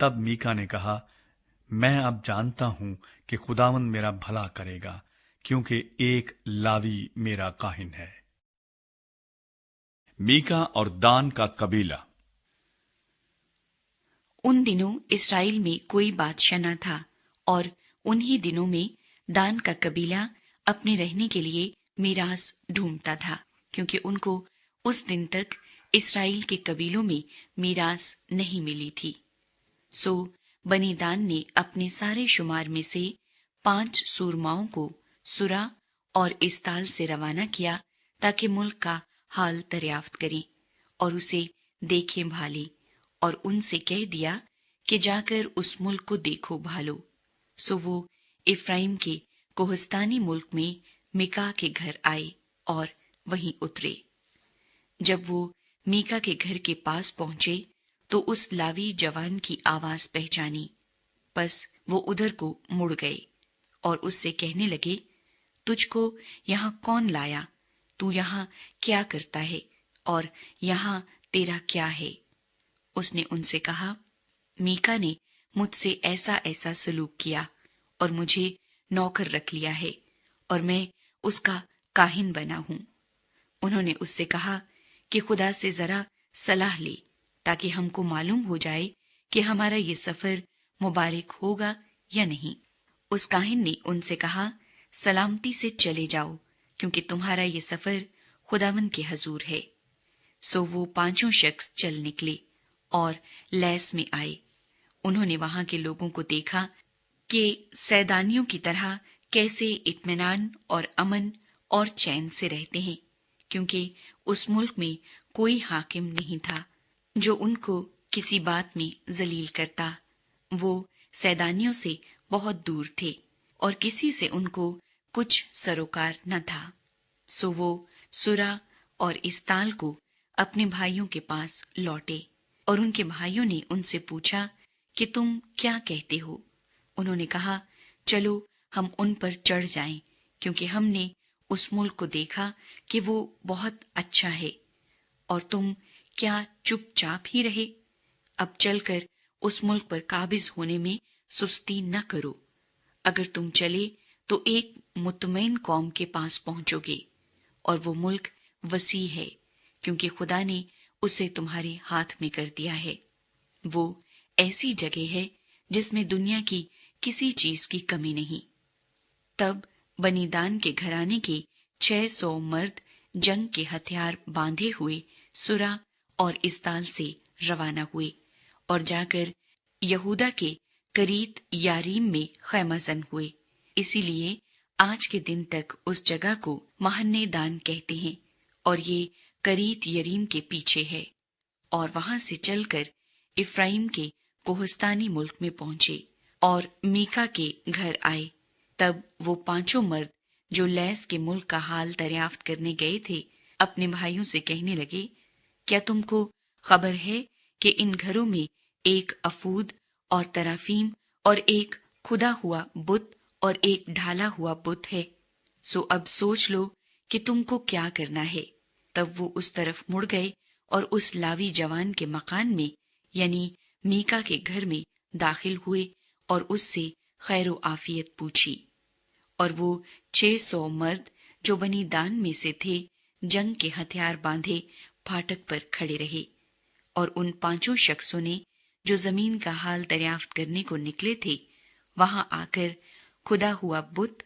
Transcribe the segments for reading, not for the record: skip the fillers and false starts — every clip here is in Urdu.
تب میکا نے کہا، میں اب جانتا ہوں کہ خداوند میرا بھلا کرے گا، کیونکہ ایک لاوی میرا کاہن ہے۔ میکا اور دان کا قبیلہ۔ ان دنوں اسرائیل میں کوئی بادشاہ نہ تھا، اور انہی دنوں میں دان کا قبیلہ اپنے رہنے کے لیے میراث ڈھونڈتا تھا، کیونکہ ان کو اس دن تک اسرائیل کے قبیلوں میں میراث نہیں ملی تھی۔ سو بنی دان نے اپنے سارے شمار میں سے 5 سورماؤں کو سورا اور استال سے روانہ کیا، تاکہ ملک کا حال دریافت کریں اور اسے دیکھیں بھالیں، اور ان سے کہہ دیا کہ جا کر اس ملک کو دیکھو بھالو۔ سو وہ افرائیم کے کوہستانی ملک میں میکا کے گھر آئے اور وہیں اترے۔ جب وہ میکا کے گھر کے پاس پہنچے تو اس لاوی جوان کی آواز پہچانی، پس وہ ادھر کو مڑ گئے اور اس سے کہنے لگے، تجھ کو یہاں کون لایا؟ تو یہاں کیا کرتا ہے اور یہاں تیرا کیا ہے؟ اس نے ان سے کہا، میکا نے مجھ سے ایسا ایسا سلوک کیا اور مجھے نوکر رکھ لیا ہے، اور میں اس کا کاہن بنا ہوں۔ انہوں نے اس سے کہا کہ خدا سے ذرا صلاح لے، تاکہ ہم کو معلوم ہو جائے کہ ہمارا یہ سفر مبارک ہوگا یا نہیں۔ اس کاہن نے ان سے کہا، سلامتی سے چلے جاؤ، کیونکہ تمہارا یہ سفر خداوند کے حضور ہے۔ سو وہ 5 شخص چل نکلے اور لیس میں آئے۔ انہوں نے وہاں کے لوگوں کو دیکھا کہ سیدانیوں کی طرح کیسے اطمینان اور امن اور چین سے رہتے ہیں، کیونکہ اس ملک میں کوئی حاکم نہیں تھا جو ان کو کسی بات میں ذلیل کرتا۔ وہ سیدانیوں سے بہت دور تھے اور کسی سے ان کو کچھ سروکار نہ تھا۔ سو وہ سورا اور استال کو اپنے بھائیوں کے پاس لوٹے، اور ان کے بھائیوں نے ان سے پوچھا کہ تم کیا کہتے ہو؟ انہوں نے کہا، چلو ہم ان پر چڑھ جائیں، کیونکہ ہم نے اس ملک کو دیکھا کہ وہ بہت اچھا ہے، اور تم کیا چپ چاپ ہی رہے؟ اب چل کر اس ملک پر قابض ہونے میں سستی نہ کرو۔ اگر تم چلے تو ایک مطمئن قوم کے پاس پہنچو گے، اور وہ ملک وسیع ہے، کیونکہ خدا نے اسے تمہارے ہاتھ میں کر دیا ہے۔ وہ ایسی جگہ ہے جس میں دنیا کی کسی چیز کی کمی نہیں۔ تب بنی دان کے گھرانے کے 600 مرد جنگ کے ہتھیار باندھے ہوئے سورا اور استال سے روانہ ہوئے، اور جا کر یہودا کے کریت یاریم میں خیمہ زن ہوئے۔ اسی لیے آج کے دن تک اس جگہ کو مہنے دان کہتے ہیں، اور یہ کریت یریم کے پیچھے ہے۔ اور وہاں سے چل کر افرائیم کے کوہستانی ملک میں پہنچے اور میکا کے گھر آئے۔ تب وہ 5 مرد جو لیس کے ملک کا حال دریافت کرنے گئے تھے اپنے بھائیوں سے کہنے لگے، کیا تم کو خبر ہے کہ ان گھروں میں ایک افود اور ترافیم اور ایک کھدا ہوا بت اور ایک ڈھالا ہوا بت ہے؟ سو اب سوچ لو کہ تم کو کیا کرنا ہے۔ تب وہ اس طرف مڑ گئے اور اس لاوی جوان کے مکان میں یعنی میکا کے گھر میں داخل ہوئے اور اس سے خیر و عافیت پوچھی۔ اور وہ 600 مرد جو بنی دان میں سے تھے جنگ کے ہتھیار باندھے پھاٹک پر کھڑے رہے، اور ان 5 شخصوں نے جو زمین کا حال دریافت کرنے کو نکلے تھے وہاں آ کر کھدا ہوا بت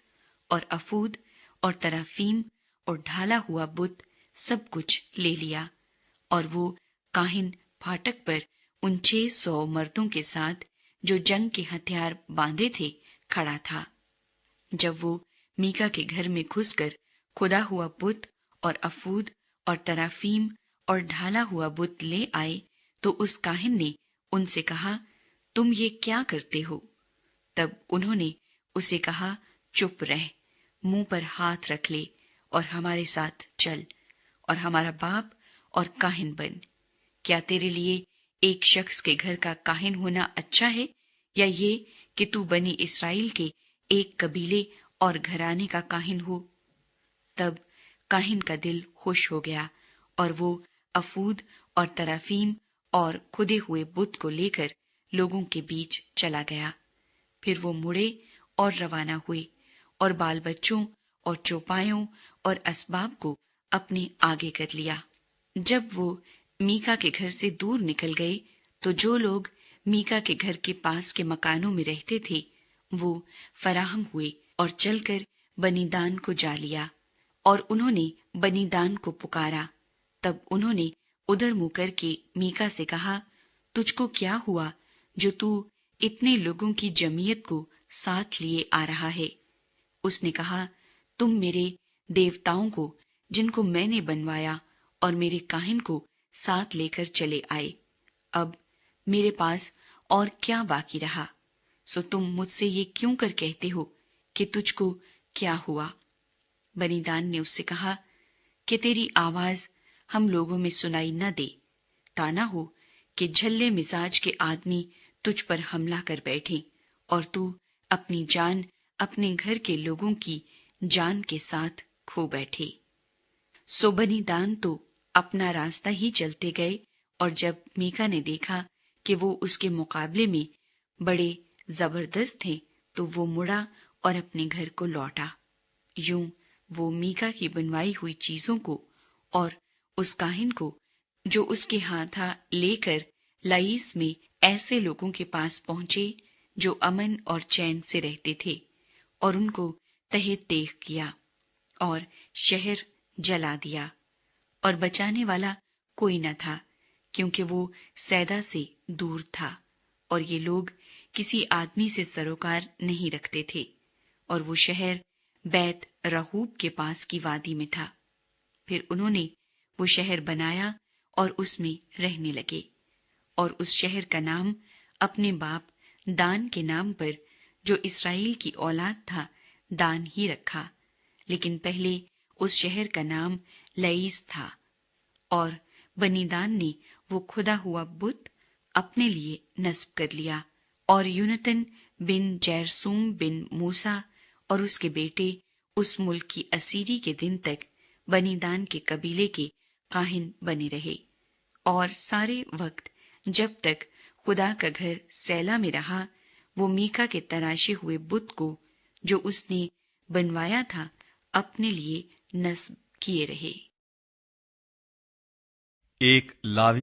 اور افود اور ترافیم اور ڈھالا ہوا بت سب کچھ لے لیا، اور وہ کاہن پھاٹک پر ان 600 مردوں کے ساتھ جو جنگ کے ہتھیار باندھے تھے کھڑا تھا۔ جب وہ میکا کے گھر میں گھس کر کھدا ہوا بت اور افود اور ترافیم اور ڈھالا ہوا بت لے آئے تو اس کاہن نے ان سے کہا، تم یہ کیا کرتے ہو؟ تب انہوں نے اسے کہا، چپ رہ، منہ پر ہاتھ رکھ لے اور ہمارے ساتھ چل اور ہمارا باپ اور کاہن بن۔ کیا تیرے لیے ایک شخص کے گھر کا کاہن ہونا اچھا ہے، یا یہ کہ تو بنی اسرائیل کے ایک قبیلے اور گھرانے کا کاہن ہو؟ تب کاہن کا دل خوش ہو گیا، اور وہ افود اور ترافیم اور کھدے ہوئے بت کو لے کر لوگوں کے بیچ چلا گیا۔ پھر وہ مڑے اور روانہ ہوئے اور بال بچوں اور چوپایوں اور اسباب کو اپنے آگے کر لیا۔ جب وہ میکا کے گھر سے دور نکل گئے تو جو لوگ میکا کے گھر کے پاس کے مکانوں میں رہتے تھے وہ فراہم ہوئے اور چل کر بنی دان کو جا لیا، اور انہوں نے بنی دان کو پکارا۔ تب انہوں نے ادھر منہ کر کے میکا سے کہا، تجھ کو کیا ہوا جو تو اتنے لوگوں کی جمعیت کو ساتھ لیے آ رہا ہے؟ اس نے کہا، تم میرے دیوتاؤں کو جن کو میں نے بنوایا اور میرے کاہن کو ساتھ لے کر چلے آئے۔ اب میرے پاس اور کیا باقی رہا؟ سو تم مجھ سے یہ کیوں کر کہتے ہو کہ تجھ کو کیا ہوا؟ بنی دان نے اس سے کہا کہ تیری آواز ہم لوگوں میں سنائی نہ دے، تا نہ ہو کہ جھلے مزاج کے آدمی تجھ پر حملہ کر بیٹھیں اور تو اپنی جان اپنے گھر کے لوگوں کی جان کے ساتھ کھو بیٹھے۔ سو بنی دان تو اپنا راستہ ہی چلتے گئے، اور جب میکا نے دیکھا کہ وہ اس کے مقابلے میں بڑے زبردست تھے تو وہ مڑا اور اپنے گھر کو لوٹا۔ یوں وہ میکا کی بنوائی ہوئی چیزوں کو اور اس کاہن کو جو اس کے ہاں تھا لے کر لائیس میں ایسے لوگوں کے پاس پہنچے جو امن اور چین سے رہتے تھے، اور ان کو تہہ تیغ کیا اور شہر جلا دیا، اور بچانے والا کوئی نہ تھا کیونکہ وہ سیدا سے دور تھا، اور یہ لوگ کسی آدمی سے سروکار نہیں رکھتے تھے، اور وہ شہر بیت رہوب کے پاس کی وادی میں تھا۔ پھر انہوں نے وہ شہر بنایا اور اس میں رہنے لگے، اور اس شہر کا نام اپنے باپ دان کے نام پر جو اسرائیل کی اولاد تھا دان ہی رکھا، لیکن پہلے اس شہر کا نام لئیس تھا۔ اور بنی دان نے وہ کھدا ہوا بت اپنے لیے نصب کر لیا، اور یونتن بن جیرسوم بن موسیٰ اور اس کے بیٹے اس ملک کی اسیری کے دن تک بنی دان کے قبیلے کے کاہن بنے رہے، اور سارے وقت جب تک خدا کا گھر سیلا میں رہا وہ میکا کے تراشے ہوئے بت کو جو اس نے بنوایا تھا اپنے لیے نصب کیے رہے۔ ایک لاوی